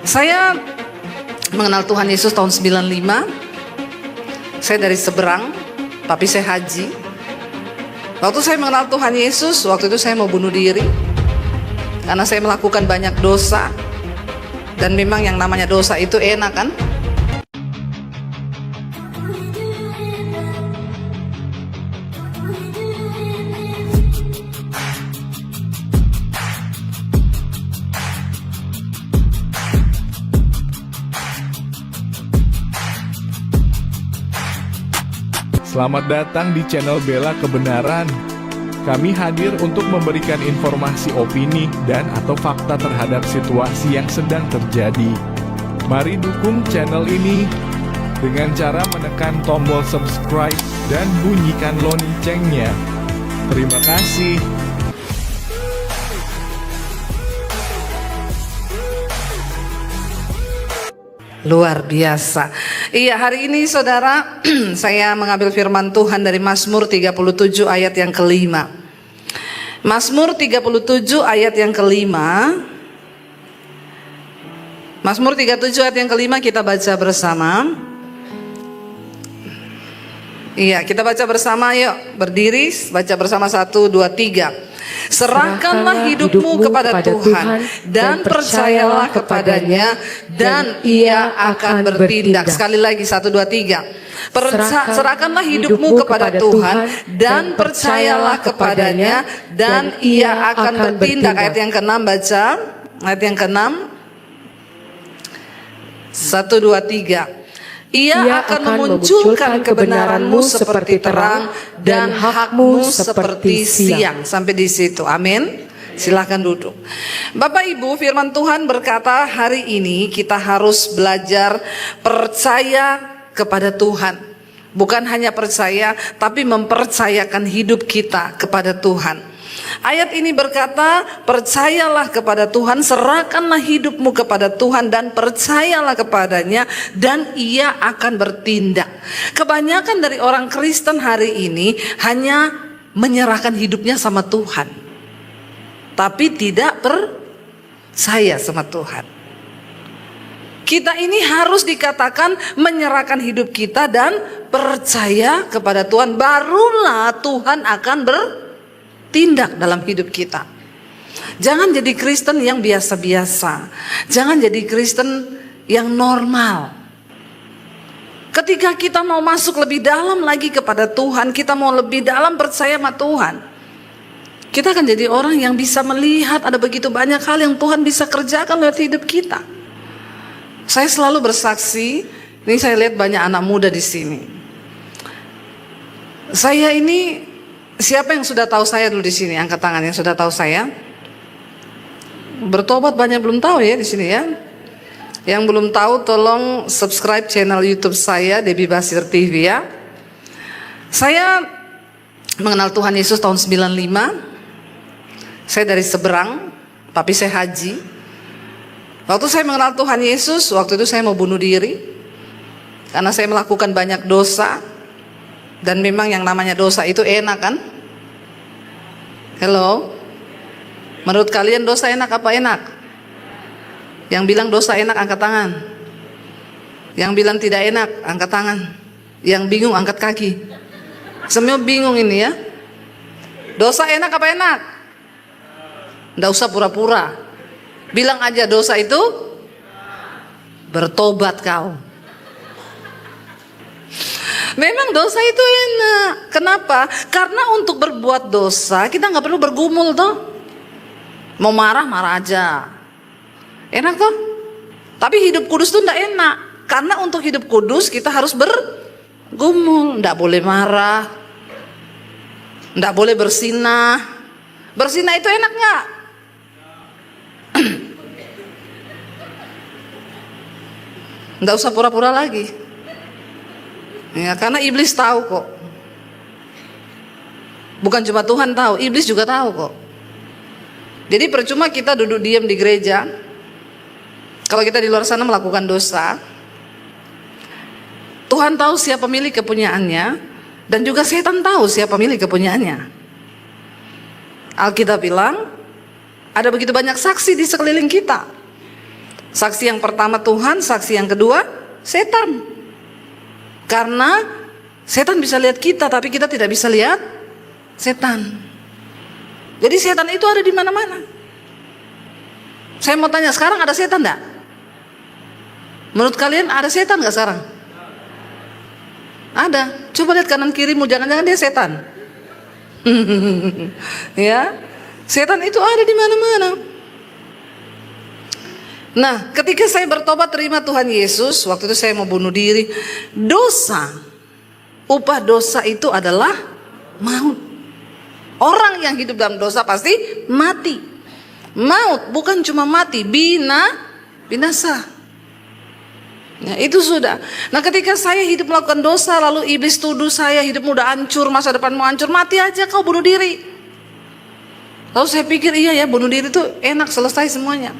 Saya mengenal Tuhan Yesus tahun 95. Saya dari seberang, tapi saya haji. Waktu saya mengenal Tuhan Yesus, waktu itu saya mau bunuh diri karena saya melakukan banyak dosa. Dan memang yang namanya dosa itu enak kan? Selamat datang di channel Bela Kebenaran. Kami hadir untuk memberikan informasi opini dan atau fakta terhadap situasi yang sedang terjadi. Mari dukung channel ini dengan cara menekan tombol subscribe dan bunyikan loncengnya. Terima kasih. Luar biasa. Iya, hari ini saudara, saya mengambil firman Tuhan dari Mazmur 37 ayat yang kelima. Mazmur 37 ayat yang kelima. Mazmur 37 ayat yang kelima kita baca bersama. Iya, kita baca bersama, yuk. Berdiri, baca bersama 1, 2, 3. Serahkanlah hidupmu kepada Tuhan dan percayalah kepadanya dan Ia akan bertindak. Sekali lagi 1, 2, 3. Serahkanlah hidupmu kepada Tuhan dan percayalah kepadanya dan Ia akan bertindak. Ayat yang ke-6 baca. Ayat yang ke-6. 1, 2, 3. Ia akan memunculkan kebenaranmu seperti terang dan hakmu seperti siang. Sampai di situ, amin. Silahkan duduk. Bapak Ibu, firman Tuhan berkata hari ini kita harus belajar percaya kepada Tuhan. Bukan hanya percaya, tapi mempercayakan hidup kita kepada Tuhan. Ayat ini berkata, percayalah kepada Tuhan, serahkanlah hidupmu kepada Tuhan dan percayalah kepadanya dan Ia akan bertindak. Kebanyakan dari orang Kristen hari ini hanya menyerahkan hidupnya sama Tuhan, tapi tidak percaya sama Tuhan. Kita ini harus dikatakan menyerahkan hidup kita dan percaya kepada Tuhan, barulah Tuhan akan bertindak dalam hidup kita. Jangan jadi Kristen yang biasa-biasa. Jangan jadi Kristen yang normal. Ketika kita mau masuk lebih dalam lagi kepada Tuhan, kita mau lebih dalam percaya sama Tuhan, kita akan jadi orang yang bisa melihat ada begitu banyak hal yang Tuhan bisa kerjakan lewat hidup kita. Saya selalu bersaksi, ini saya lihat banyak anak muda di sini. Saya ini, siapa yang sudah tahu saya dulu di sini? Angkat tangan yang sudah tahu saya. Bertobat banyak belum tahu ya di sini ya. Yang belum tahu tolong subscribe channel YouTube saya, Debbie Basir TV ya. Saya mengenal Tuhan Yesus tahun 95. Saya dari seberang, tapi saya haji. Waktu saya mengenal Tuhan Yesus, waktu itu saya mau bunuh diri karena saya melakukan banyak dosa. Dan memang yang namanya dosa itu enak kan? Hello? Menurut kalian dosa enak apa enak? Yang bilang dosa enak angkat tangan. Yang bilang tidak enak angkat tangan. Yang bingung angkat kaki. Semua bingung ini ya. Dosa enak apa enak? Nggak usah pura-pura. Bilang aja dosa itu bertobat kau. Memang dosa itu enak. Kenapa? Karena untuk berbuat dosa kita nggak perlu bergumul toh. Mau marah marah aja, enak toh. Tapi hidup kudus tuh nggak enak. Karena untuk hidup kudus kita harus bergumul. Nggak boleh marah, nggak boleh bersinah. Bersinah itu enak nggak? Nggak usah pura-pura lagi. Ya, karena iblis tahu kok. Bukan cuma Tuhan tahu, iblis juga tahu kok. Jadi percuma kita duduk diam di gereja kalau kita di luar sana melakukan dosa. Tuhan tahu siapa pemilik kepunyaannya, dan juga setan tahu siapa pemilik kepunyaannya. Alkitab bilang ada begitu banyak saksi di sekeliling kita. Saksi yang pertama Tuhan, saksi yang kedua setan. Karena setan bisa lihat kita, tapi kita tidak bisa lihat setan. Jadi setan itu ada di mana-mana. Saya mau tanya, sekarang ada setan enggak? Menurut kalian ada setan enggak sekarang? Ada. Coba lihat kanan kirimu, jangan-jangan dia setan. Ya, setan itu ada di mana-mana. Nah, ketika saya bertobat terima Tuhan Yesus, waktu itu saya mau bunuh diri. Dosa, upah dosa itu adalah maut. Orang yang hidup dalam dosa pasti mati. Maut bukan cuma mati, binasa. Ya, itu sudah. Nah, ketika saya hidup melakukan dosa, lalu iblis tuduh saya hidupmu udah hancur, masa depanmu hancur, mati aja kau, bunuh diri. Lalu saya pikir iya ya, bunuh diri itu enak, selesai semuanya.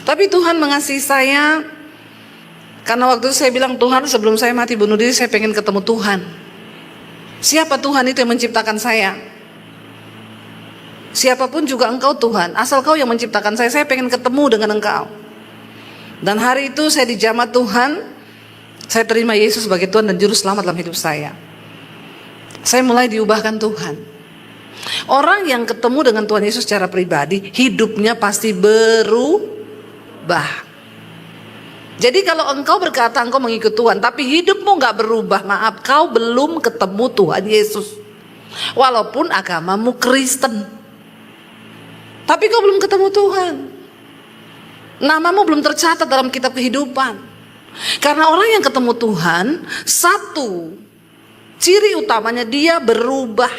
Tapi Tuhan mengasihi saya, karena waktu itu saya bilang, Tuhan, sebelum saya mati bunuh diri, saya pengen ketemu Tuhan. Siapa Tuhan itu yang menciptakan saya? Siapapun juga engkau Tuhan, asal kau yang menciptakan saya pengen ketemu dengan engkau. Dan hari itu saya dijamah Tuhan, saya terima Yesus sebagai Tuhan dan Juru Selamat dalam hidup saya. Saya mulai diubahkan Tuhan. Orang yang ketemu dengan Tuhan Yesus secara pribadi, hidupnya pasti berubah. Jadi kalau engkau berkata engkau mengikut Tuhan, tapi hidupmu gak berubah, maaf, kau belum ketemu Tuhan Yesus. Walaupun agamamu Kristen, tapi kau belum ketemu Tuhan. Namamu belum tercatat dalam kitab kehidupan. Karena orang yang ketemu Tuhan, satu ciri utamanya dia berubah.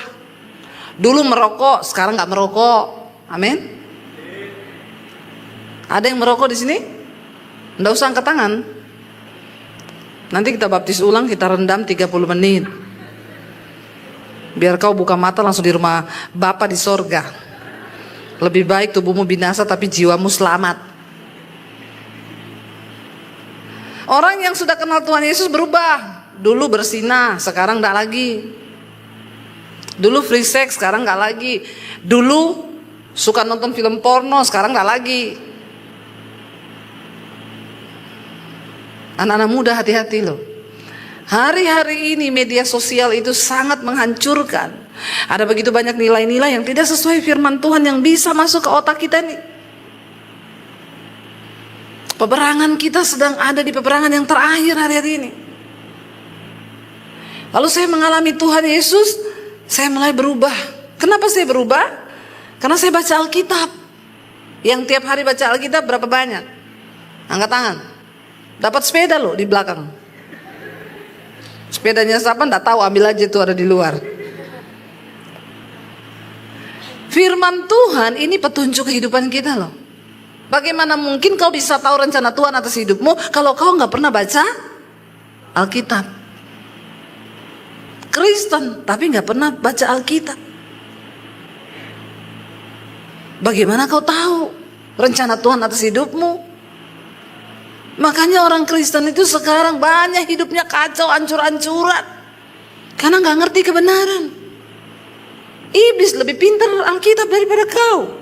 Dulu merokok, sekarang gak merokok. Amin. Ada yang merokok di sini? Nggak usah angkat tangan. Nanti kita baptis ulang, kita rendam 30 menit. Biar kau buka mata langsung di rumah Bapa di sorga. Lebih baik tubuhmu binasa tapi jiwamu selamat. Orang yang sudah kenal Tuhan Yesus berubah. Dulu bersinah, sekarang enggak lagi. Dulu free sex, sekarang enggak lagi. Dulu suka nonton film porno, sekarang enggak lagi. Anak-anak muda hati-hati loh. Hari-hari ini media sosial itu sangat menghancurkan. Ada begitu banyak nilai-nilai yang tidak sesuai firman Tuhan yang bisa masuk ke otak kita nih. Peperangan kita sedang ada di peperangan yang terakhir hari-hari ini. Lalu saya mengalami Tuhan Yesus, saya mulai berubah. Kenapa saya berubah? Karena saya baca Alkitab. Yang tiap hari baca Alkitab berapa banyak? Angkat tangan. Dapat sepeda loh di belakang. Sepedanya siapa enggak tahu, ambil aja tuh, ada di luar. Firman Tuhan ini petunjuk kehidupan kita loh. Bagaimana mungkin kau bisa tahu rencana Tuhan atas hidupmu kalau kau nggak pernah baca Alkitab? Kristen tapi nggak pernah baca Alkitab. Bagaimana kau tahu rencana Tuhan atas hidupmu? Makanya orang Kristen itu sekarang banyak hidupnya kacau, ancur-ancuran, karena nggak ngerti kebenaran. Iblis lebih pintar Alkitab daripada kau.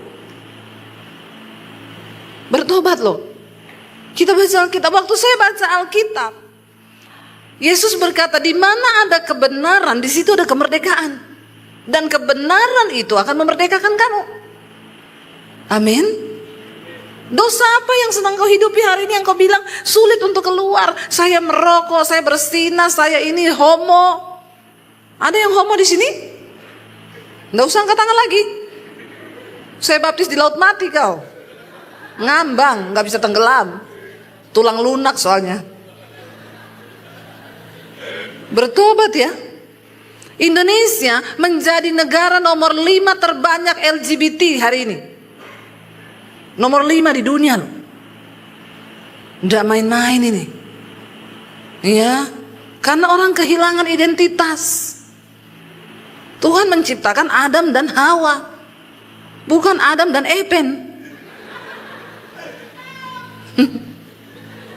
Bertobat loh. Kita baca Alkitab. Waktu saya baca Alkitab, Yesus berkata, di mana ada kebenaran, di situ ada kemerdekaan. Dan kebenaran itu akan memerdekakan kamu. Amin. Dosa apa yang sedang kau hidupi hari ini yang kau bilang sulit untuk keluar? Saya merokok, saya bersinah, saya ini homo. Ada yang homo di sini? Nggak usah angkat tangan lagi. Saya baptis di laut mati kau. Ngambang, nggak bisa tenggelam. Tulang lunak soalnya. Bertobat ya. Indonesia menjadi negara nomor 5 terbanyak LGBT hari ini. Nomor 5 di dunia loh. Nggak main-main ini. Ya, karena orang kehilangan identitas. Tuhan menciptakan Adam dan Hawa, bukan Adam dan Epen.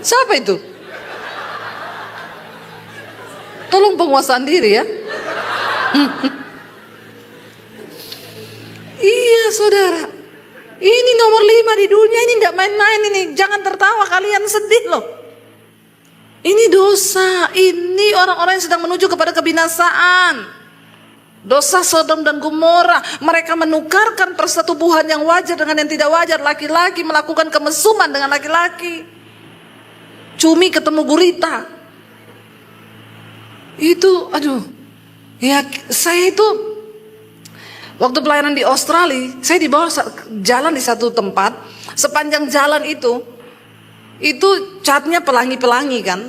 Siapa itu? Tolong penguasaan diri ya. Iya saudara. Ini nomor 5 di dunia, ini nggak main-main ini. Jangan tertawa, kalian sedih loh. Ini dosa, ini orang-orang yang sedang menuju kepada kebinasaan. Dosa Sodom dan Gomora, mereka menukarkan persetubuhan yang wajar dengan yang tidak wajar. Laki-laki melakukan kemesuman dengan laki-laki. Cumi ketemu gurita. Itu, aduh. Ya, saya itu waktu pelayanan di Australia, saya dibawa jalan di satu tempat. Sepanjang jalan itu catnya pelangi-pelangi kan.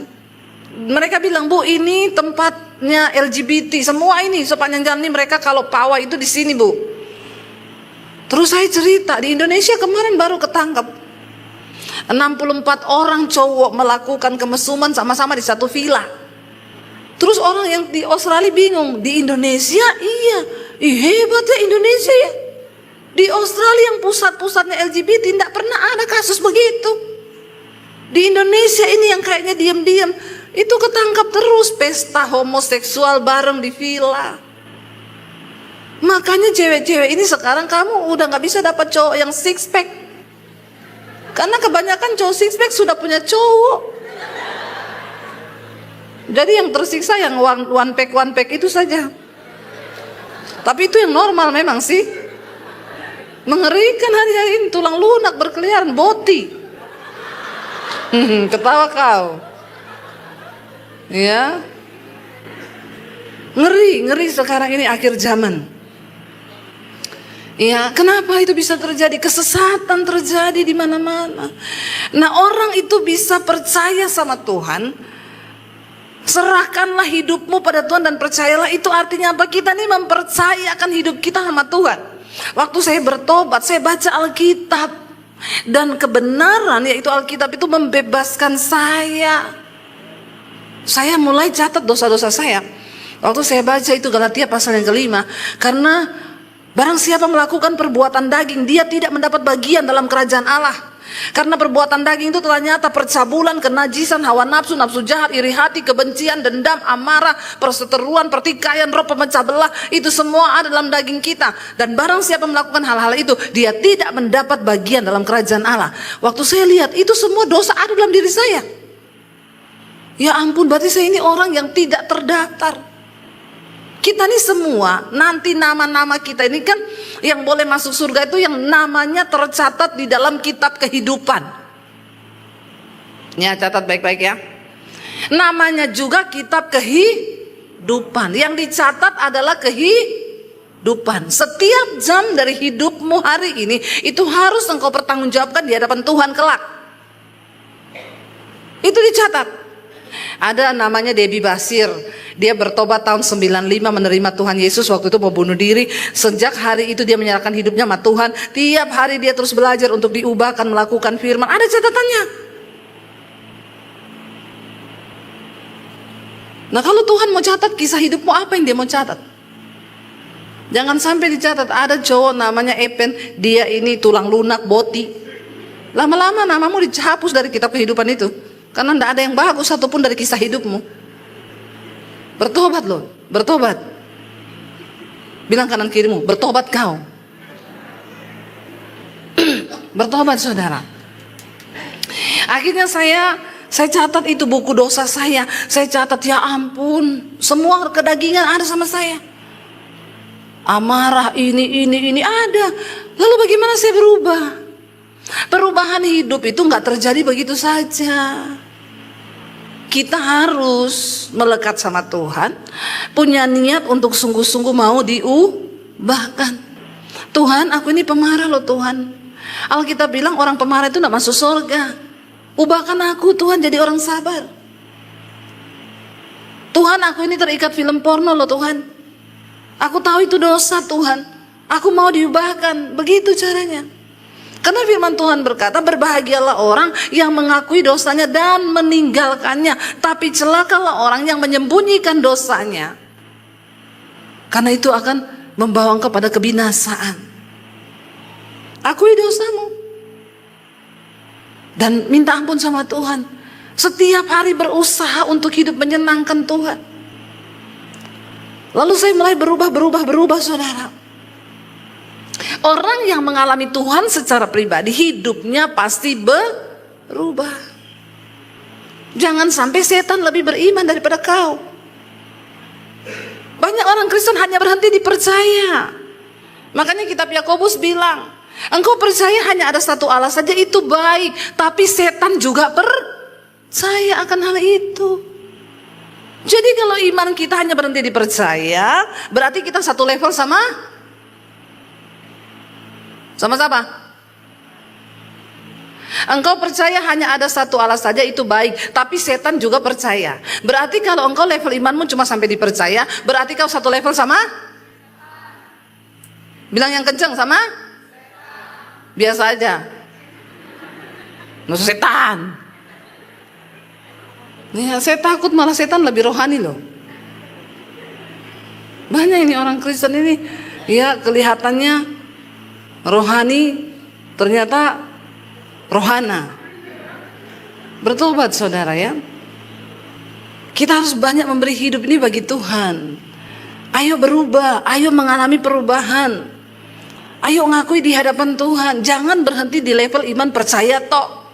Mereka bilang, Bu, ini tempatnya LGBT. Semua ini sepanjang jalan ini mereka kalau pawai itu di sini, Bu. Terus saya cerita, di Indonesia kemarin baru ketangkap 64 orang cowok melakukan kemesuman sama-sama di satu villa. Terus orang yang di Australia bingung, di Indonesia iya, hebat ya Indonesia ya. Di Australia yang pusat-pusatnya LGBT tidak pernah ada kasus begitu. Di Indonesia ini yang kayaknya diam-diam, itu ketangkap terus pesta homoseksual bareng di villa. Makanya cewek-cewek ini sekarang kamu udah gak bisa dapat cowok yang six pack. Karena kebanyakan cowok six pack sudah punya cowok. Jadi yang tersiksa yang one pack itu saja. Tapi itu yang normal memang sih. Mengerikan hari-hari ini, tulang lunak berkeliaran, boti. Ketawa kau. Ya. Ngeri sekarang ini akhir zaman. Ya, kenapa itu bisa terjadi? Kesesatan terjadi di mana-mana. Nah, orang itu bisa percaya sama Tuhan. Serahkanlah hidupmu pada Tuhan dan percayalah. Itu artinya apa? Kita ini mempercayakan hidup kita sama Tuhan. Waktu saya bertobat, saya baca Alkitab. Dan kebenaran, yaitu Alkitab itu membebaskan saya. Saya mulai catat dosa-dosa saya. Waktu saya baca itu Galatia pasal yang ke-5. Karena barang siapa melakukan perbuatan daging, dia tidak mendapat bagian dalam kerajaan Allah. Karena perbuatan daging itu telah nyata: percabulan, kenajisan, hawa nafsu, nafsu jahat, iri hati, kebencian, dendam, amarah, perseteruan, pertikaian, roh pemecah belah. Itu semua ada dalam daging kita. Dan barang siapa melakukan hal-hal itu, dia tidak mendapat bagian dalam kerajaan Allah. Waktu saya lihat itu semua dosa ada dalam diri saya. Ya ampun, berarti saya ini orang yang tidak terdaftar. Kita ini semua, nanti nama-nama kita ini kan yang boleh masuk surga itu yang namanya tercatat di dalam kitab kehidupan. Ya, catat baik-baik ya. Namanya juga kitab kehidupan. Yang dicatat adalah kehidupan. Setiap jam dari hidupmu hari ini itu harus engkau pertanggungjawabkan di hadapan Tuhan kelak. Itu dicatat. Ada namanya Debbie Basir. Dia bertobat tahun 95, menerima Tuhan Yesus. Waktu itu mau bunuh diri. Sejak hari itu dia menyerahkan hidupnya sama Tuhan. Tiap hari dia terus belajar untuk diubahkan, melakukan firman. Ada catatannya. Nah, kalau Tuhan mau catat kisah hidupmu, apa yang dia mau catat? Jangan sampai dicatat ada cowok namanya Epen, dia ini tulang lunak, boti. Lama-lama namamu dihapus dari kitab kehidupan itu. Karena tidak ada yang bagus satupun dari kisah hidupmu. Bertobat loh, bertobat. Bilang kanan kirimu, bertobat kau. Bertobat saudara. Akhirnya saya catat itu buku dosa saya. Saya catat, ya ampun, semua kedagingan ada sama saya. Amarah ini ada. Lalu bagaimana saya berubah? Perubahan hidup itu nggak terjadi begitu saja. Kita harus melekat sama Tuhan, punya niat untuk sungguh-sungguh mau diubahkan. Tuhan, aku ini pemarah loh Tuhan. Alkitab bilang orang pemarah itu tidak masuk surga. Ubahkan aku Tuhan jadi orang sabar. Tuhan, aku ini terikat film porno loh Tuhan. Aku tahu itu dosa Tuhan. Aku mau diubahkan. Begitu caranya. Karena firman Tuhan berkata, berbahagialah orang yang mengakui dosanya dan meninggalkannya. Tapi celakalah orang yang menyembunyikan dosanya. Karena itu akan membawa engkau pada kebinasaan. Akui dosamu. Dan minta ampun sama Tuhan. Setiap hari berusaha untuk hidup menyenangkan Tuhan. Lalu saya mulai berubah saudara. Orang yang mengalami Tuhan secara pribadi, hidupnya pasti berubah. Jangan sampai setan lebih beriman daripada kau. Banyak orang Kristen hanya berhenti di percaya. Makanya kitab Yakobus bilang, engkau percaya hanya ada satu Allah saja, itu baik. Tapi setan juga percaya akan hal itu. Jadi kalau iman kita hanya berhenti di percaya, berarti kita satu level sama siapa? Engkau percaya hanya ada satu Allah saja, itu baik. Tapi setan juga percaya. Berarti kalau engkau level imanmu cuma sampai dipercaya, berarti kau satu level sama? Bilang yang kenceng, sama? Biasa aja. Maksud setan. Ya, saya takut malah setan lebih rohani loh. Banyak ini orang Kristen ini, ya kelihatannya rohani, ternyata rohana. Bertobat saudara ya. Kita harus banyak memberi hidup ini bagi Tuhan. Ayo berubah, ayo mengalami perubahan. Ayo ngakui di hadapan Tuhan. Jangan berhenti di level iman percaya tok.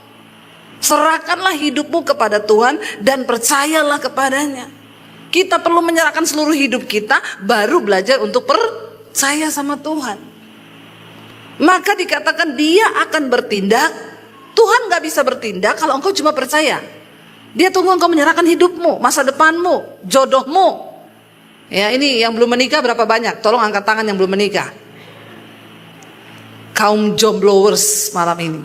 Serahkanlah hidupmu kepada Tuhan dan percayalah kepadanya. Kita perlu menyerahkan seluruh hidup kita, baru belajar untuk percaya sama Tuhan. Maka dikatakan dia akan bertindak. Tuhan gak bisa bertindak kalau engkau cuma percaya. Dia tunggu engkau menyerahkan hidupmu, masa depanmu, jodohmu. Ya, ini yang belum menikah berapa banyak? Tolong angkat tangan yang belum menikah. Kaum jombloers malam ini.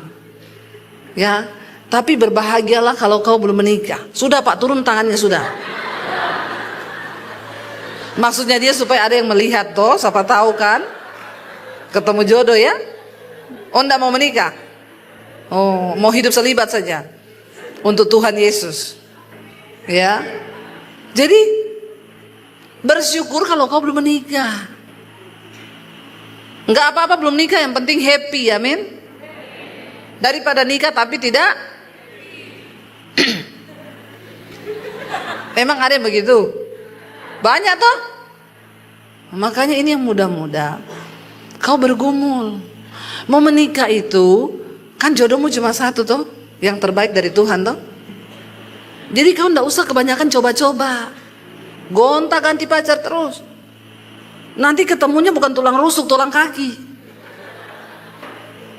Ya, tapi berbahagialah kalau kau belum menikah. Sudah Pak, turun tangannya sudah. Maksudnya dia supaya ada yang melihat toh, siapa tahu kan ketemu jodoh ya. Oh, enggak mau menikah. Oh, mau hidup selibat saja untuk Tuhan Yesus. Ya. Jadi bersyukur kalau kau belum menikah. Enggak apa-apa belum nikah, yang penting happy, amin. Daripada nikah tapi tidak. Emang ada yang begitu? Banyak toh. Makanya ini yang muda-muda, kau bergumul. Mau menikah itu kan jodohmu cuma satu toh, yang terbaik dari Tuhan toh. Jadi kau enggak usah kebanyakan coba-coba, gonta-ganti pacar terus. Nanti ketemunya bukan tulang rusuk, tulang kaki.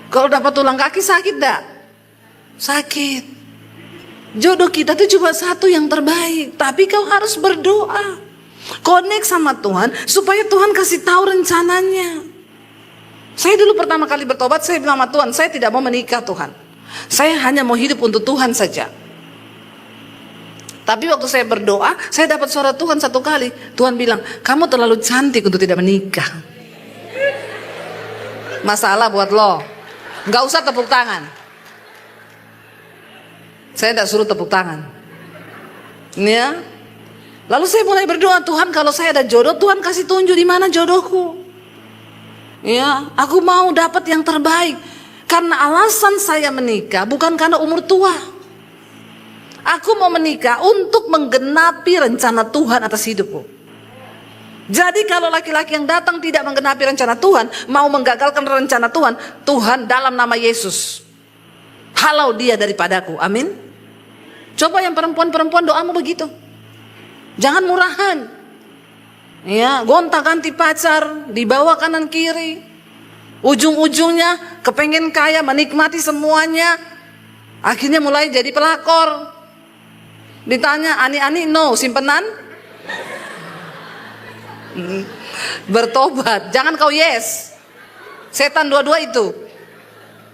Kalau dapat tulang kaki sakit enggak? Sakit. Jodoh kita itu cuma satu yang terbaik. Tapi kau harus berdoa, connect sama Tuhan supaya Tuhan kasih tahu rencananya. Saya dulu pertama kali bertobat, saya bilang sama Tuhan, saya tidak mau menikah Tuhan. Saya hanya mau hidup untuk Tuhan saja. Tapi waktu saya berdoa, saya dapat suara Tuhan satu kali. Tuhan bilang, kamu terlalu cantik untuk tidak menikah. Masalah buat lo. Gak usah tepuk tangan. Saya tidak suruh tepuk tangan. Ya. Lalu saya mulai berdoa, Tuhan kalau saya ada jodoh, Tuhan kasih tunjuk di mana jodohku. Ya, aku mau dapat yang terbaik. Karena alasan saya menikah bukan karena umur tua. Aku mau menikah untuk menggenapi rencana Tuhan atas hidupku. Jadi kalau laki-laki yang datang tidak menggenapi rencana Tuhan, mau menggagalkan rencana Tuhan, Tuhan dalam nama Yesus, halau dia daripadaku, amin. Coba yang perempuan-perempuan doamu begitu. Jangan murahan. Ya, gonta-ganti pacar, dibawa kanan kiri. Ujung-ujungnya kepengen kaya, menikmati semuanya. Akhirnya mulai jadi pelakor. Ditanya, ani-ani no, simpenan? Bertobat, jangan kau yes. Setan dua-dua itu.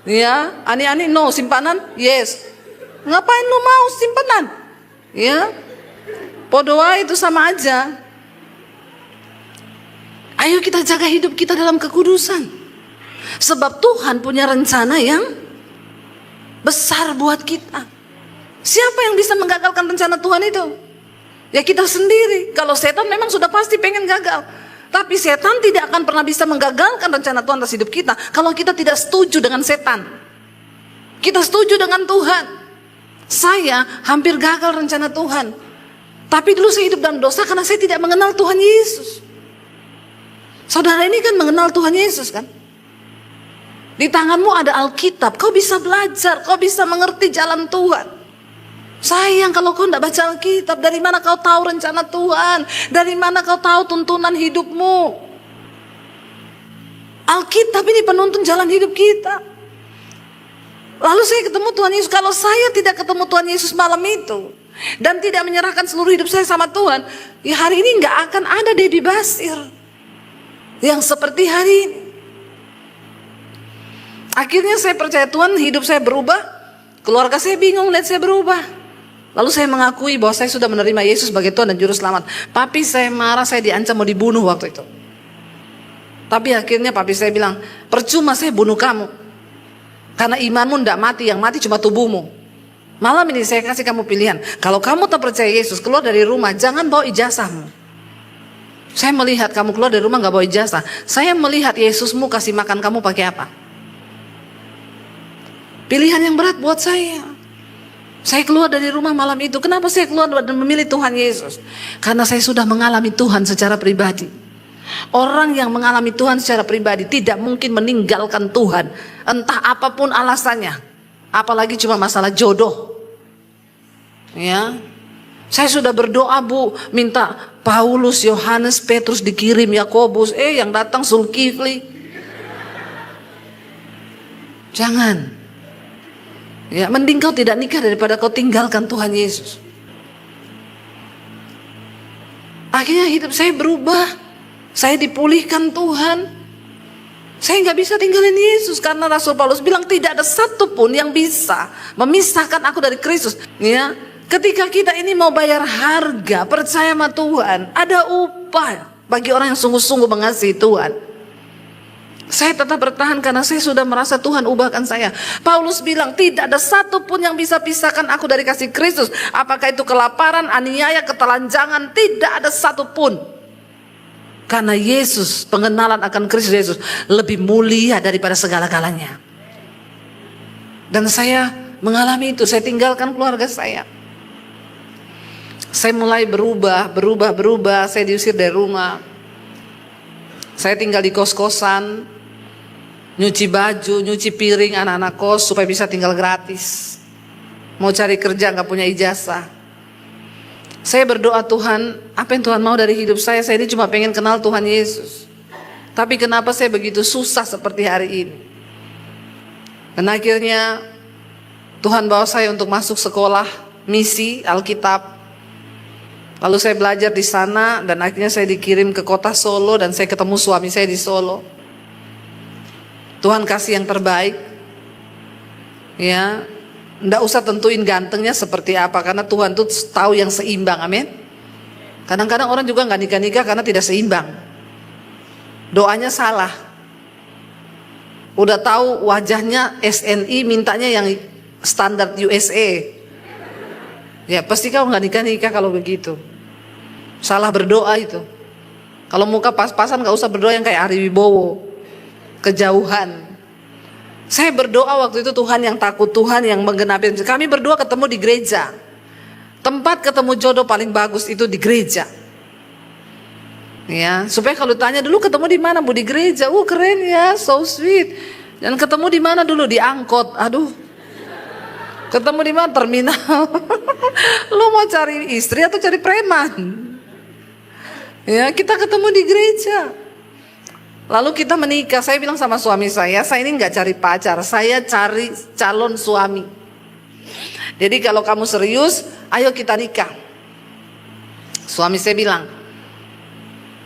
Ya, ani-ani no, simpanan yes. Ngapain lu mau simpenan? Ya, podoa itu sama aja. Ayo kita jaga hidup kita dalam kekudusan. Sebab Tuhan punya rencana yang besar buat kita. Siapa yang bisa menggagalkan rencana Tuhan itu? Ya kita sendiri. Kalau setan memang sudah pasti pengen gagal. Tapi setan tidak akan pernah bisa menggagalkan rencana Tuhan atas hidup kita kalau kita tidak setuju dengan setan. Kita setuju dengan Tuhan. Saya hampir gagal rencana Tuhan. Tapi dulu saya hidup dalam dosa karena saya tidak mengenal Tuhan Yesus. Saudara ini kan mengenal Tuhan Yesus kan? Di tanganmu ada Alkitab, kau bisa belajar, kau bisa mengerti jalan Tuhan. Sayang kalau kau tidak baca Alkitab, dari mana kau tahu rencana Tuhan? Dari mana kau tahu tuntunan hidupmu? Alkitab ini penuntun jalan hidup kita. Lalu saya ketemu Tuhan Yesus. Kalau saya tidak ketemu Tuhan Yesus malam itu dan tidak menyerahkan seluruh hidup saya sama Tuhan, ya hari ini nggak akan ada Debbie Basir yang seperti hari ini. Akhirnya saya percaya Tuhan, hidup saya berubah, keluarga saya bingung lihat saya berubah. Lalu saya mengakui bahwa saya sudah menerima Yesus sebagai Tuhan dan Juru Selamat. Papi saya marah, saya diancam mau dibunuh waktu itu. Tapi akhirnya papi saya bilang, percuma saya bunuh kamu, karena imanmu tidak mati, yang mati cuma tubuhmu. Malam ini saya kasih kamu pilihan, kalau kamu tak percaya Yesus, keluar dari rumah, jangan bawa ijazahmu. Saya melihat kamu keluar dari rumah gak bawa ijazah. Saya melihat Yesusmu kasih makan kamu pakai apa. Pilihan yang berat buat saya. Saya keluar dari rumah malam itu. Kenapa saya keluar dan memilih Tuhan Yesus? Karena saya sudah mengalami Tuhan secara pribadi. Orang yang mengalami Tuhan secara pribadi tidak mungkin meninggalkan Tuhan, entah apapun alasannya, apalagi cuma masalah jodoh. Ya, saya sudah berdoa Bu, minta Paulus, Yohanes, Petrus dikirim, Yakobus, yang datang Zulkifli. Jangan. Ya, mending kau tidak nikah daripada kau tinggalkan Tuhan Yesus. Akhirnya hidup saya berubah. Saya dipulihkan Tuhan. Saya nggak bisa tinggalin Yesus karena Rasul Paulus bilang tidak ada satupun yang bisa memisahkan aku dari Kristus. Ya, ketika kita ini mau bayar harga, percaya sama Tuhan, ada upah bagi orang yang sungguh-sungguh mengasihi Tuhan. Saya tetap bertahan karena saya sudah merasa Tuhan ubahkan saya. Paulus bilang tidak ada satupun yang bisa pisahkan aku dari kasih Kristus. Apakah itu kelaparan, aniaya, ketelanjangan, tidak ada satupun. Karena Yesus, pengenalan akan Kristus Yesus lebih mulia daripada segala-galanya. Dan saya mengalami itu, saya tinggalkan keluarga saya. Saya mulai berubah, saya diusir dari rumah. Saya tinggal di kos-kosan, nyuci baju, nyuci piring anak-anak kos supaya bisa tinggal gratis. Mau cari kerja gak punya ijazah. Saya berdoa, Tuhan, apa yang Tuhan mau dari hidup saya? Saya ini cuma pengen kenal Tuhan Yesus. Tapi kenapa saya begitu susah seperti hari ini? Dan akhirnya Tuhan bawa saya untuk masuk sekolah misi Alkitab. Lalu saya belajar di sana dan akhirnya saya dikirim ke kota Solo dan saya ketemu suami saya di Solo. Tuhan kasih yang terbaik. Ya, nggak usah tentuin gantengnya seperti apa karena Tuhan tuh tahu yang seimbang. Amin. Kadang-kadang orang juga nggak nikah-nikah karena tidak seimbang. Doanya salah. Udah tahu wajahnya SNI, mintanya yang standar USA. Ya pasti kau nggak nikah-nikah kalau begitu. Salah berdoa itu. Kalau muka pas-pasan nggak usah berdoa yang kayak Ari Wibowo, kejauhan. Saya berdoa waktu itu Tuhan yang takut, Tuhan yang menggenapi. Kami berdua ketemu di gereja. Tempat ketemu jodoh paling bagus itu di gereja. Ya, supaya kalau tanya dulu ketemu di mana Bu? Di gereja. Keren ya, so sweet. Dan ketemu di mana dulu? Di angkot. Aduh. Ketemu di mana? Terminal. Lu mau cari istri atau cari preman? Ya, kita ketemu di gereja. Lalu kita menikah. Saya bilang sama suami saya ini nggak cari pacar, saya cari calon suami. Jadi kalau kamu serius, ayo kita nikah. Suami saya bilang,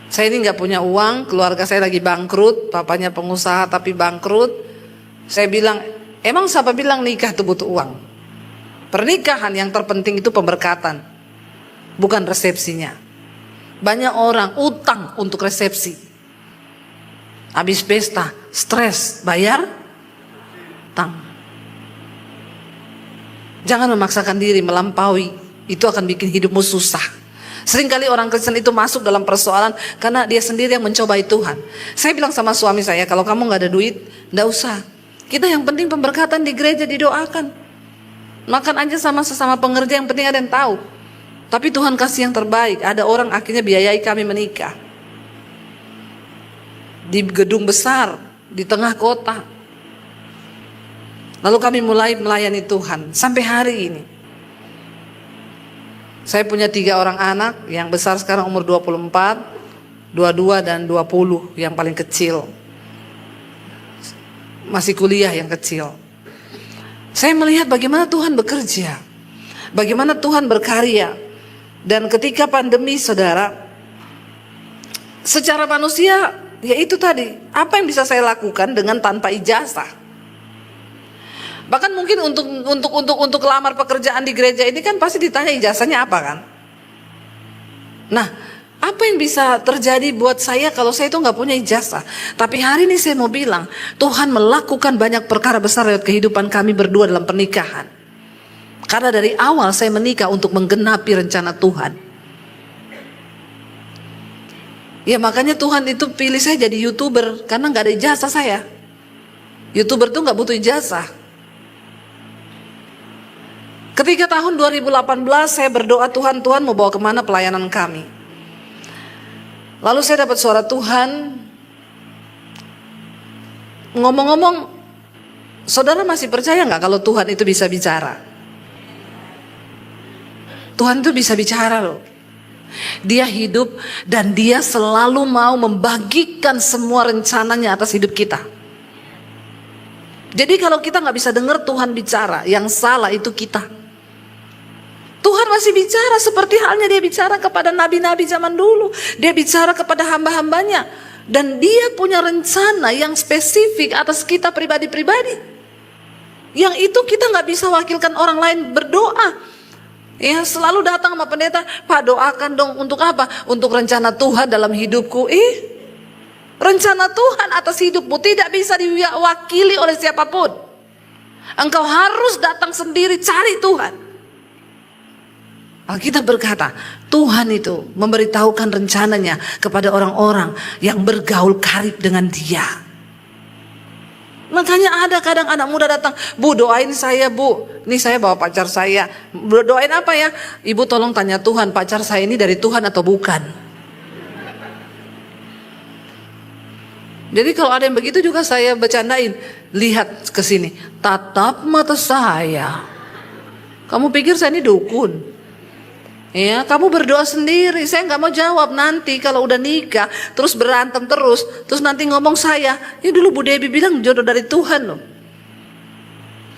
saya ini nggak punya uang, keluarga saya lagi bangkrut, papanya pengusaha tapi bangkrut. Saya bilang, emang siapa bilang nikah itu butuh uang? Pernikahan yang terpenting itu pemberkatan, bukan resepsinya. Banyak orang utang untuk resepsi. Habis pesta, stres, bayar utang. Jangan memaksakan diri melampaui, itu akan bikin hidupmu susah. Seringkali orang Kristen itu masuk dalam persoalan karena dia sendiri yang mencobai Tuhan. Saya bilang sama suami saya, kalau kamu gak ada duit, gak usah. Kita yang penting pemberkatan di gereja didoakan. Makan aja sama sesama pengerja, yang penting ada yang tahu. Tapi Tuhan kasih yang terbaik. Ada orang akhirnya biayai kami menikah di gedung besar di tengah kota. Lalu kami mulai melayani Tuhan sampai hari ini. Saya punya 3 orang anak, yang besar sekarang umur 24, 22 dan 20, yang paling kecil masih kuliah yang kecil. Saya melihat bagaimana Tuhan bekerja, bagaimana Tuhan berkarya. Dan ketika pandemi, saudara, secara manusia, ya itu tadi, apa yang bisa saya lakukan dengan tanpa ijazah? Bahkan mungkin untuk lamar pekerjaan di gereja ini kan pasti ditanya ijazahnya apa kan? Nah, apa yang bisa terjadi buat saya kalau saya itu nggak punya ijazah? Tapi hari ini saya mau bilang, Tuhan melakukan banyak perkara besar lewat kehidupan kami berdua dalam pernikahan. Karena dari awal saya menikah untuk menggenapi rencana Tuhan. Ya makanya Tuhan itu pilih saya jadi YouTuber, karena nggak ada ijazah saya. YouTuber tuh nggak butuh ijazah. Ketika tahun 2018 saya berdoa, Tuhan mau bawa kemana pelayanan kami. Lalu saya dapat suara Tuhan, ngomong-ngomong, saudara masih percaya nggak kalau Tuhan itu bisa bicara? Tuhan itu bisa bicara loh. Dia hidup dan dia selalu mau membagikan semua rencananya atas hidup kita. Jadi kalau kita nggak bisa dengar Tuhan bicara, yang salah itu kita. Tuhan masih bicara seperti halnya dia bicara kepada nabi-nabi zaman dulu. Dia bicara kepada hamba-hambanya. Dan dia punya rencana yang spesifik atas kita pribadi-pribadi. Yang itu kita gak bisa wakilkan orang lain berdoa. Ya, selalu datang sama pendeta, Pak doakan dong untuk apa? Untuk rencana Tuhan dalam hidupku. Rencana Tuhan atas hidupmu tidak bisa diwakili oleh siapapun. Engkau harus datang sendiri cari Tuhan. Alkitab berkata, Tuhan itu memberitahukan rencananya kepada orang-orang yang bergaul karib dengan dia. Makanya ada kadang anak muda datang, Bu doain saya Bu, ini saya bawa pacar saya. Doain apa ya? Ibu tolong tanya Tuhan, pacar saya ini dari Tuhan atau bukan? Jadi kalau ada yang begitu juga saya bercandain, lihat ke sini, tatap mata saya. Kamu pikir saya ini dukun? Ya, kamu berdoa sendiri. Saya nggak mau jawab nanti kalau udah nikah terus berantem terus nanti ngomong saya. Ya dulu Bu Debbie bilang jodoh dari Tuhan loh.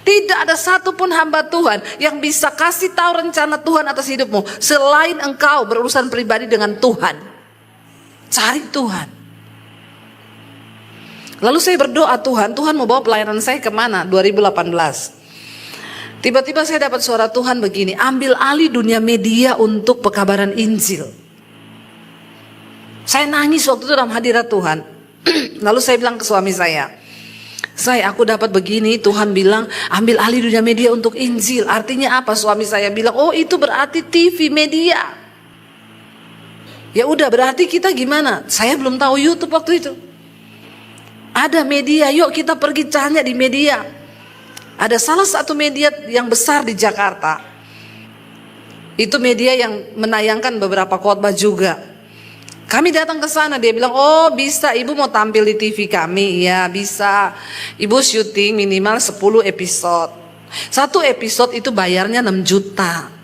Tidak ada satupun hamba Tuhan yang bisa kasih tahu rencana Tuhan atas hidupmu selain engkau berurusan pribadi dengan Tuhan. Cari Tuhan. Lalu saya berdoa, Tuhan mau bawa pelayanan saya kemana? 2018. Tiba-tiba saya dapat suara Tuhan begini, ambil alih dunia media untuk pekabaran Injil. Saya nangis waktu itu dalam hadirat Tuhan. Lalu saya bilang ke suami saya, aku dapat begini, Tuhan bilang ambil alih dunia media untuk Injil. Artinya apa? Suami saya bilang, oh itu berarti TV media. Ya udah, berarti kita gimana? Saya belum tahu YouTube waktu itu. Ada media, yuk kita pergi cari di media. Ada salah satu media yang besar di Jakarta. Itu media yang menayangkan beberapa khotbah juga. Kami datang ke sana, dia bilang, oh bisa ibu mau tampil di TV kami? Ya bisa. Ibu syuting minimal 10 episode. Satu episode itu bayarnya 6 juta.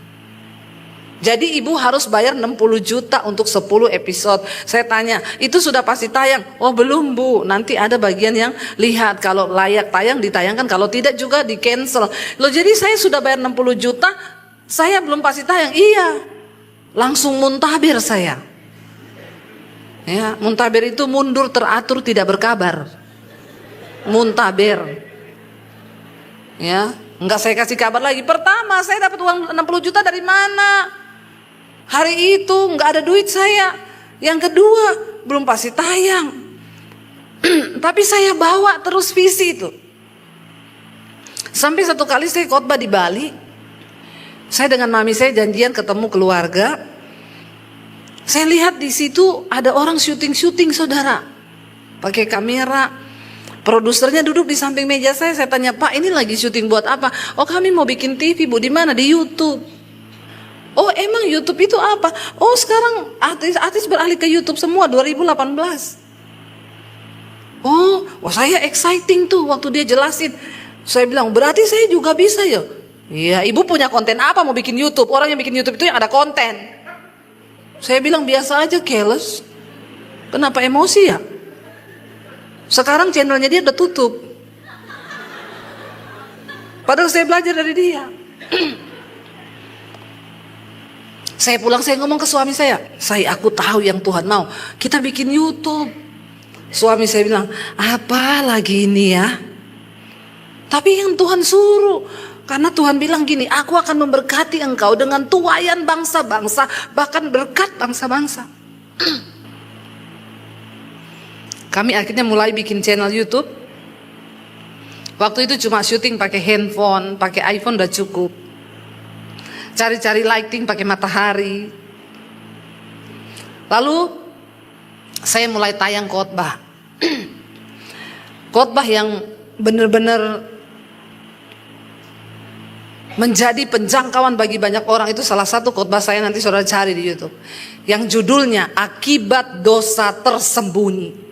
Jadi ibu harus bayar 60 juta untuk 10 episode. Saya tanya, itu sudah pasti tayang? Oh belum Bu, nanti ada bagian yang lihat. Kalau layak tayang ditayangkan, kalau tidak juga di cancel. Loh jadi saya sudah bayar 60 juta, saya belum pasti tayang? Iya. Langsung muntabir saya. Ya, muntabir itu mundur teratur tidak berkabar. Muntabir. Ya, enggak saya kasih kabar lagi. Pertama saya dapat uang 60 juta dari mana? Hari itu nggak ada duit saya. Yang kedua belum pasti tayang. Tapi saya bawa terus visi itu. Sampai satu kali saya khotbah di Bali. Saya dengan mami saya janjian ketemu keluarga. Saya lihat di situ ada orang syuting saudara. Pakai kamera. Produsernya duduk di samping meja saya. Saya tanya, Pak ini lagi syuting buat apa? Oh kami mau bikin TV Bu. Di mana? Di YouTube. Oh emang YouTube itu apa? Oh sekarang artis beralih ke YouTube semua 2018. Oh saya exciting tuh waktu dia jelasin. Saya bilang, berarti saya juga bisa ya? Iya, ibu punya konten apa mau bikin YouTube? Orang yang bikin YouTube itu yang ada konten. Saya bilang biasa aja, careless. Kenapa emosi ya? Sekarang channelnya dia udah tutup. Padahal saya belajar dari dia. Saya pulang, saya ngomong ke suami saya, aku tahu yang Tuhan mau. Kita bikin YouTube. Suami saya bilang, apa lagi ini ya? Tapi yang Tuhan suruh. Karena Tuhan bilang gini, aku akan memberkati engkau dengan tuaian bangsa-bangsa, bahkan berkat bangsa-bangsa. Kami akhirnya mulai bikin channel YouTube. Waktu itu cuma syuting pakai handphone, pakai iPhone udah cukup. Cari-cari lighting pakai matahari. Lalu saya mulai tayang khotbah. Khotbah yang benar-benar menjadi penjangkauan bagi banyak orang. Itu salah satu khotbah saya, nanti saudara cari di YouTube, yang judulnya Akibat Dosa Tersembunyi.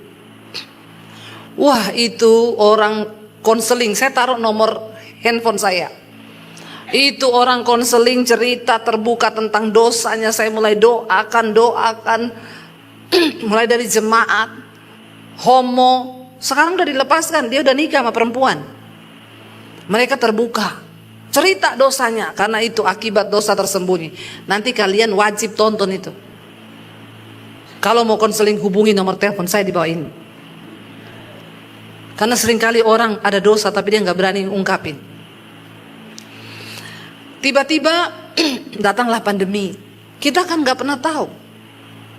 Wah, itu orang konseling, saya taruh nomor handphone saya. Itu orang konseling cerita terbuka tentang dosanya. Saya mulai doakan. Mulai dari jemaat homo, sekarang udah dilepaskan, dia udah nikah sama perempuan. Mereka terbuka cerita dosanya, karena itu akibat dosa tersembunyi. Nanti kalian wajib tonton itu. Kalau mau konseling hubungi nomor telepon saya di bawah ini. Karena seringkali orang ada dosa tapi dia nggak berani ungkapin. Tiba-tiba datanglah pandemi. Kita kan nggak pernah tahu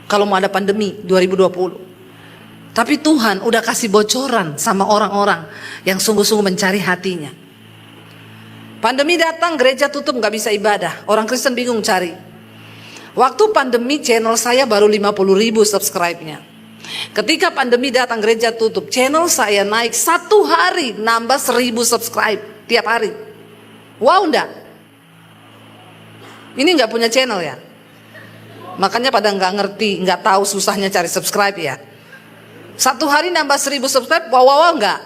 kalau mau ada pandemi 2020. Tapi Tuhan udah kasih bocoran sama orang-orang yang sungguh-sungguh mencari hatinya. Pandemi datang, gereja tutup, nggak bisa ibadah. Orang Kristen bingung cari. Waktu pandemi channel saya baru 50.000 subscribe-nya. Ketika pandemi datang, gereja tutup, channel saya naik 1 hari nambah 1.000 subscribe tiap hari. Wow, enggak? Ini nggak punya channel ya? Makanya pada nggak ngerti, nggak tahu susahnya cari subscribe ya. 1 hari nambah 1.000 subscribe, wow enggak?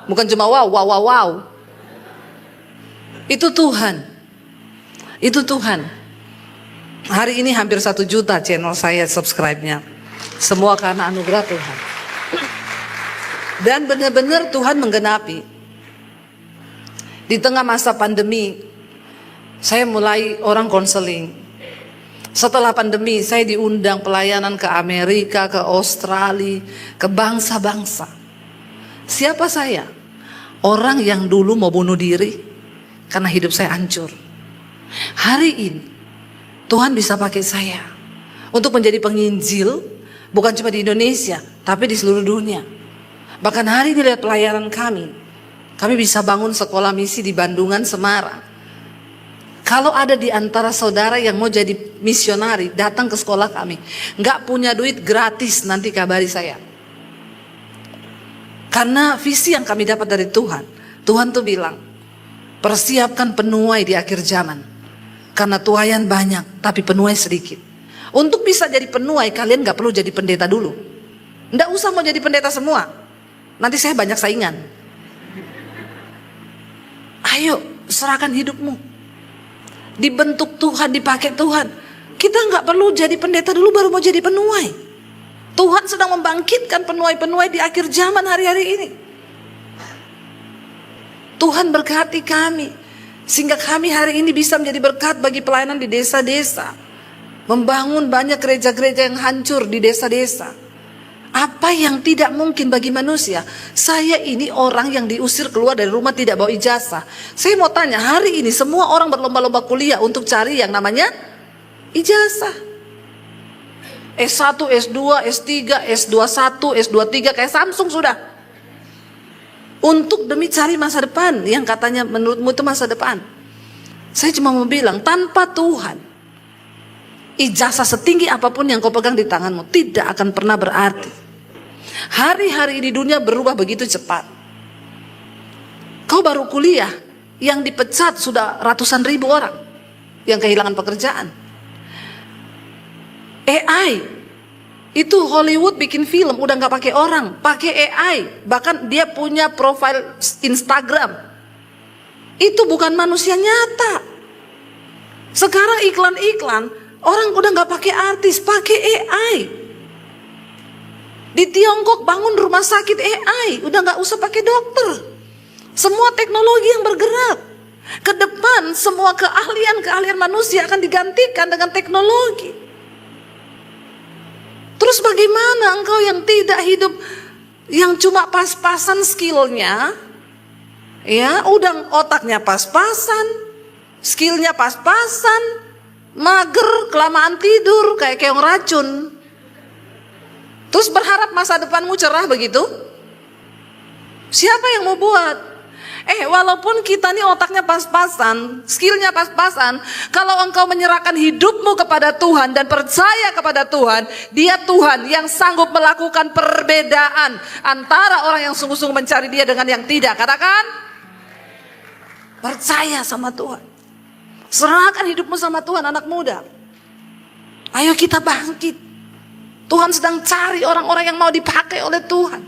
Bukan cuma wow. Itu Tuhan. Itu Tuhan. Hari ini hampir 1 juta channel saya subscribe-nya. Semua karena anugerah Tuhan. Dan benar-benar Tuhan menggenapi. Di tengah masa pandemi, saya mulai orang konseling. Setelah pandemi, saya diundang pelayanan ke Amerika, ke Australia, ke bangsa-bangsa. Siapa saya? Orang yang dulu mau bunuh diri karena hidup saya hancur. Hari ini Tuhan bisa pakai saya untuk menjadi penginjil, bukan cuma di Indonesia, tapi di seluruh dunia. Bahkan hari ini lihat pelayanan kami bisa bangun sekolah misi di Bandungan, Semarang. Kalau ada di antara saudara yang mau jadi misionari, datang ke sekolah kami. Nggak punya duit, gratis, nanti kabari saya. Karena visi yang kami dapat dari Tuhan. Tuhan tuh bilang, persiapkan penuai di akhir zaman. Karena tuaian banyak, tapi penuai sedikit. Untuk bisa jadi penuai, kalian nggak perlu jadi pendeta dulu. Nggak usah mau jadi pendeta semua. Nanti saya banyak saingan. Ayo, serahkan hidupmu. Dibentuk Tuhan, dipakai Tuhan. Kita nggak perlu jadi pendeta dulu baru mau jadi penuai. Tuhan sedang membangkitkan penuai-penuai di akhir zaman hari-hari ini. Tuhan berkati kami, sehingga kami hari ini bisa menjadi berkat bagi pelayanan di desa-desa. Membangun banyak gereja-gereja yang hancur di desa-desa. Apa yang tidak mungkin bagi manusia? Saya ini orang yang diusir keluar dari rumah tidak bawa ijazah. Saya mau tanya, hari ini semua orang berlomba-lomba kuliah untuk cari yang namanya ijazah. S1, S2, S3, S21, S23 kayak Samsung sudah. Untuk demi cari masa depan yang katanya menurutmu itu masa depan. Saya cuma mau bilang, tanpa Tuhan, ijazah setinggi apapun yang kau pegang di tanganmu tidak akan pernah berarti. Hari-hari di dunia berubah begitu cepat. Kau baru kuliah, yang dipecat sudah ratusan ribu orang yang kehilangan pekerjaan. AI Itu Hollywood bikin film udah nggak pakai orang, pakai AI. Bahkan dia punya profil Instagram. Itu bukan manusia nyata. Sekarang iklan-iklan orang udah nggak pakai artis, pakai AI. Di Tiongkok bangun rumah sakit AI, udah nggak usah pakai dokter. Semua teknologi yang bergerak. Ke depan semua keahlian manusia akan digantikan dengan teknologi. Terus bagaimana engkau yang tidak hidup, yang cuma pas-pasan skillnya, ya udah otaknya pas-pasan, skillnya pas-pasan, mager, kelamaan tidur, kayak keong racun. Terus berharap masa depanmu cerah begitu? Siapa yang mau buat? Walaupun kita nih otaknya pas-pasan, skillnya pas-pasan, kalau engkau menyerahkan hidupmu kepada Tuhan dan percaya kepada Tuhan, Dia Tuhan yang sanggup melakukan perbedaan antara orang yang sungguh-sungguh mencari Dia dengan yang tidak. Katakan, percaya sama Tuhan. Serahkan hidupmu sama Tuhan, anak muda. Ayo kita bangkit. Tuhan sedang cari orang-orang yang mau dipakai oleh Tuhan.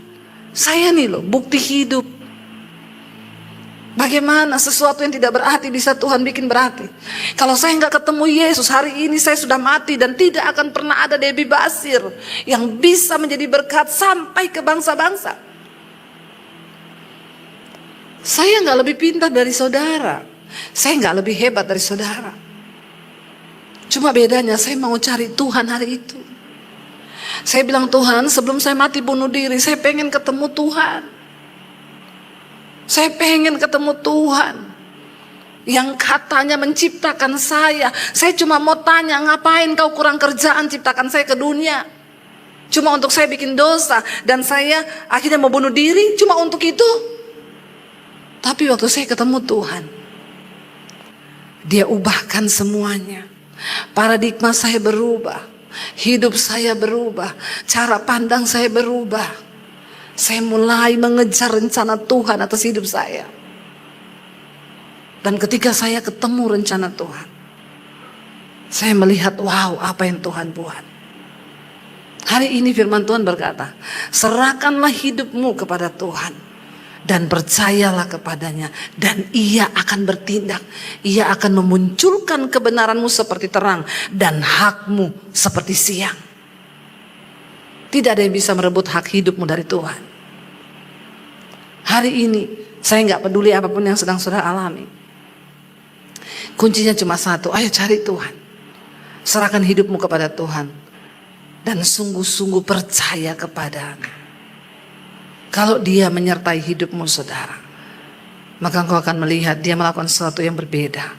Saya nih loh, bukti hidup. Bagaimana sesuatu yang tidak berarti bisa Tuhan bikin berarti. Kalau saya nggak ketemu Yesus, hari ini saya sudah mati dan tidak akan pernah ada Debbie Basir yang bisa menjadi berkat sampai ke bangsa-bangsa. Saya nggak lebih pintar dari saudara, saya nggak lebih hebat dari saudara. Cuma bedanya saya mau cari Tuhan hari itu. Saya bilang, Tuhan, sebelum saya mati bunuh diri, saya pengen ketemu Tuhan. Saya pengen ketemu Tuhan yang katanya menciptakan saya. Saya cuma mau tanya, ngapain kau kurang kerjaan ciptakan saya ke dunia? Cuma untuk saya bikin dosa dan saya akhirnya mau bunuh diri cuma untuk itu. Tapi waktu saya ketemu Tuhan, Dia ubahkan semuanya. Paradigma saya berubah, hidup saya berubah, cara pandang saya berubah. Saya mulai mengejar rencana Tuhan atas hidup saya. Dan ketika saya ketemu rencana Tuhan, saya melihat, wow, apa yang Tuhan buat. Hari ini firman Tuhan berkata, serahkanlah hidupmu kepada Tuhan dan percayalah kepadanya, dan Ia akan bertindak. Ia akan memunculkan kebenaranmu seperti terang dan hakmu seperti siang. Tidak ada yang bisa merebut hak hidupmu dari Tuhan. Hari ini saya nggak peduli apapun yang sedang saudara alami. Kuncinya cuma satu, ayo cari Tuhan. Serahkan hidupmu kepada Tuhan dan sungguh-sungguh percaya kepadanya. Kalau Dia menyertai hidupmu saudara, maka engkau akan melihat Dia melakukan sesuatu yang berbeda.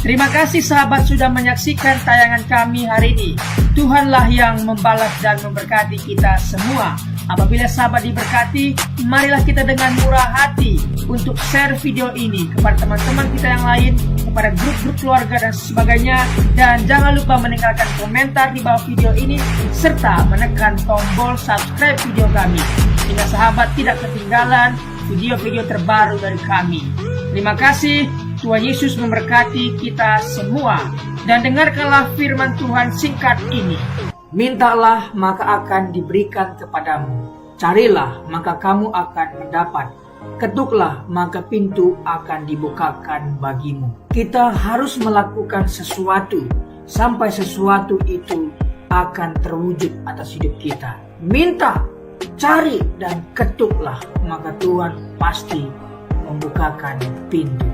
Terima kasih sahabat sudah menyaksikan tayangan kami hari ini. Tuhanlah yang membalas dan memberkati kita semua. Apabila sahabat diberkati, marilah kita dengan murah hati untuk share video ini kepada teman-teman kita yang lain, kepada grup-grup keluarga dan sebagainya. Dan jangan lupa meninggalkan komentar di bawah video ini, serta menekan tombol subscribe video kami, sehingga sahabat tidak ketinggalan video-video terbaru dari kami. Terima kasih. Tuhan Yesus memberkati kita semua. Dan dengarkanlah firman Tuhan singkat ini. Mintalah maka akan diberikan kepadamu. Carilah maka kamu akan mendapat. Ketuklah maka pintu akan dibukakan bagimu. Kita harus melakukan sesuatu sampai sesuatu itu akan terwujud atas hidup kita. Minta, cari dan ketuklah, maka Tuhan pasti membukakan pintu.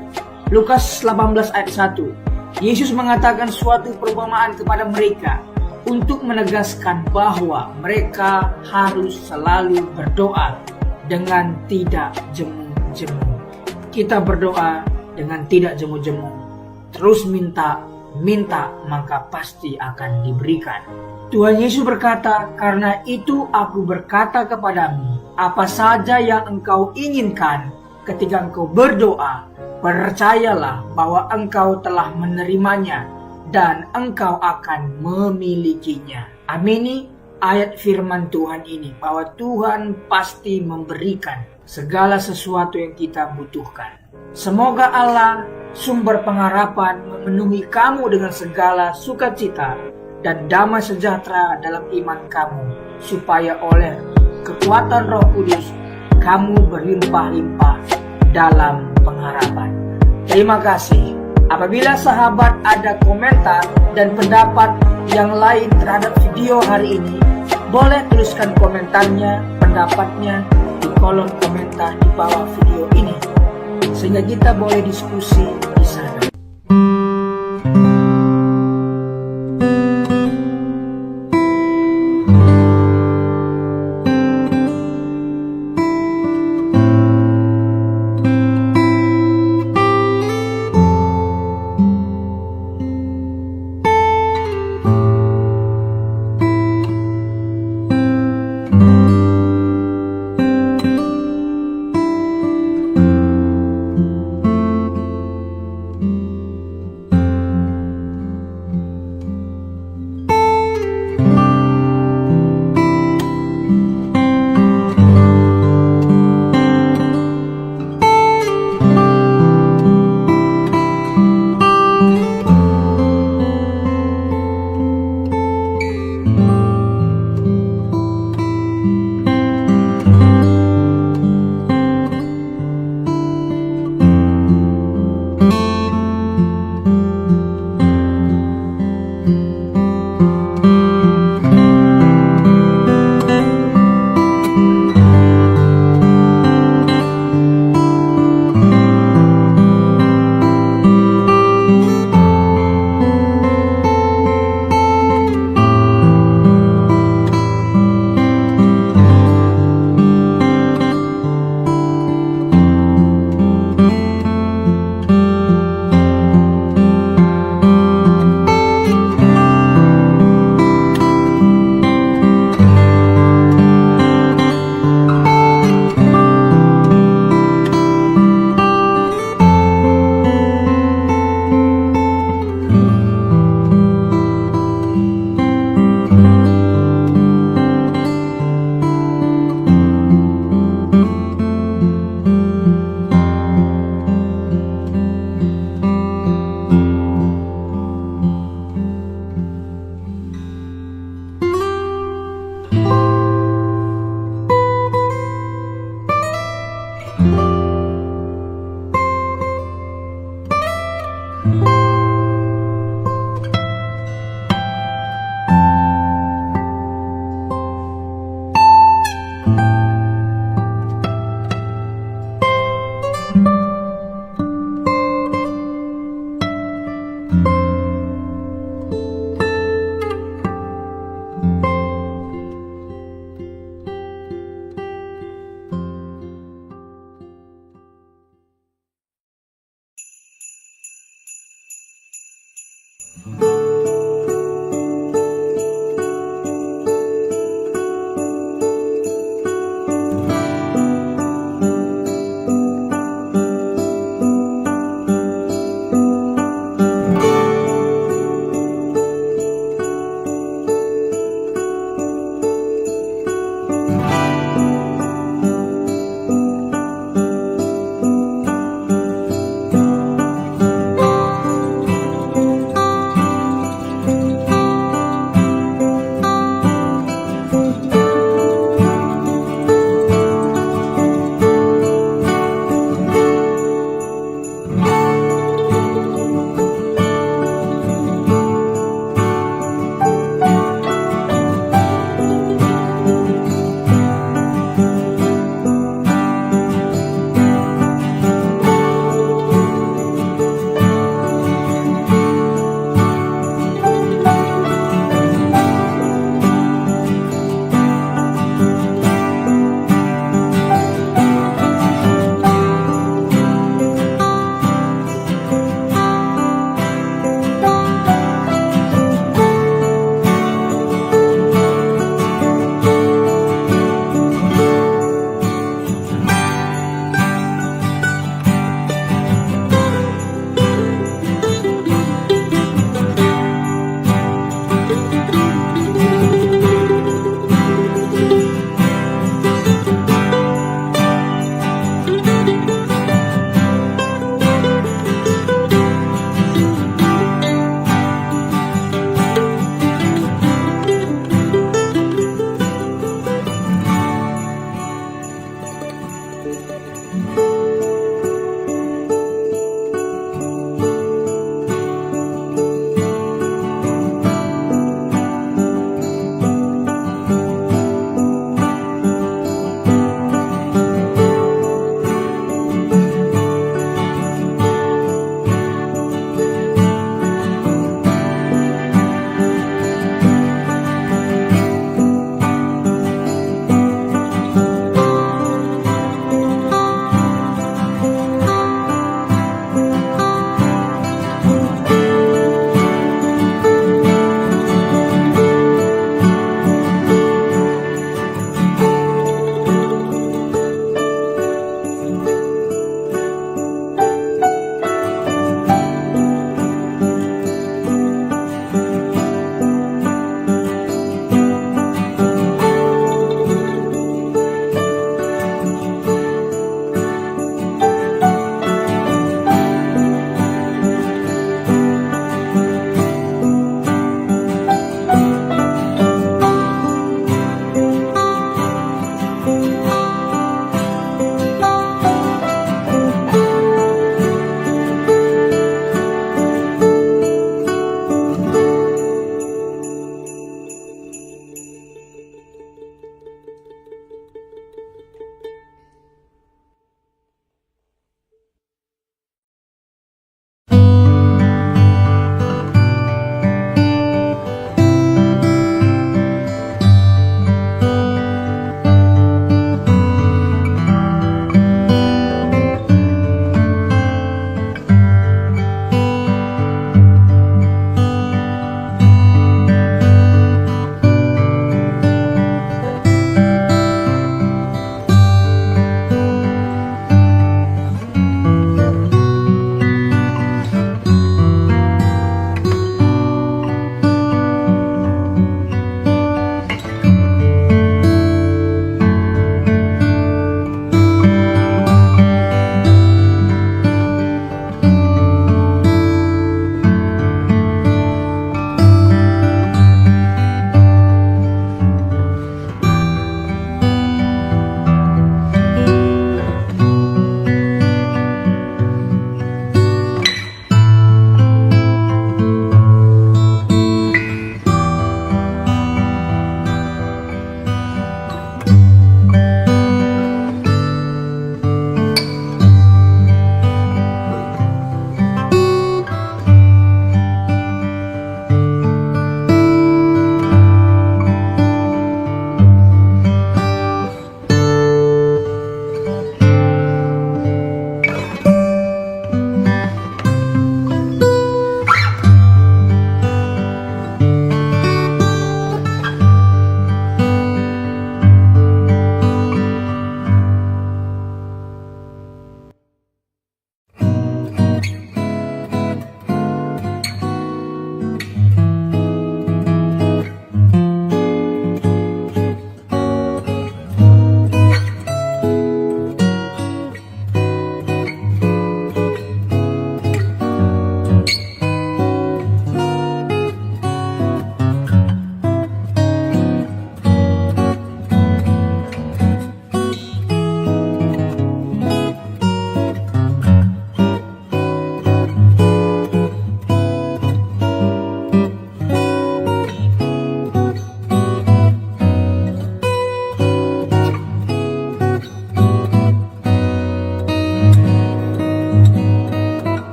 Lukas 18 ayat 1. Yesus mengatakan suatu perumpamaan kepada mereka untuk menegaskan bahwa mereka harus selalu berdoa dengan tidak jemu-jemu. Kita berdoa dengan tidak jemu-jemu. Terus minta maka pasti akan diberikan. Tuhan Yesus berkata, karena itu aku berkata kepadamu, apa saja yang engkau inginkan ketika engkau berdoa, percayalah bahwa engkau telah menerimanya dan engkau akan memilikinya. Amini ayat firman Tuhan ini, bahwa Tuhan pasti memberikan segala sesuatu yang kita butuhkan. Semoga Allah, sumber pengharapan, memenuhi kamu dengan segala sukacita dan damai sejahtera dalam iman kamu, supaya oleh kekuatan Roh Kudus kamu berlimpah-limpah dalam pengharapan. Terima kasih. Apabila sahabat ada komentar dan pendapat yang lain terhadap video hari ini, boleh tuliskan komentarnya, pendapatnya di kolom komentar di bawah video ini, sehingga kita boleh diskusi di sana.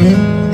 Thank you.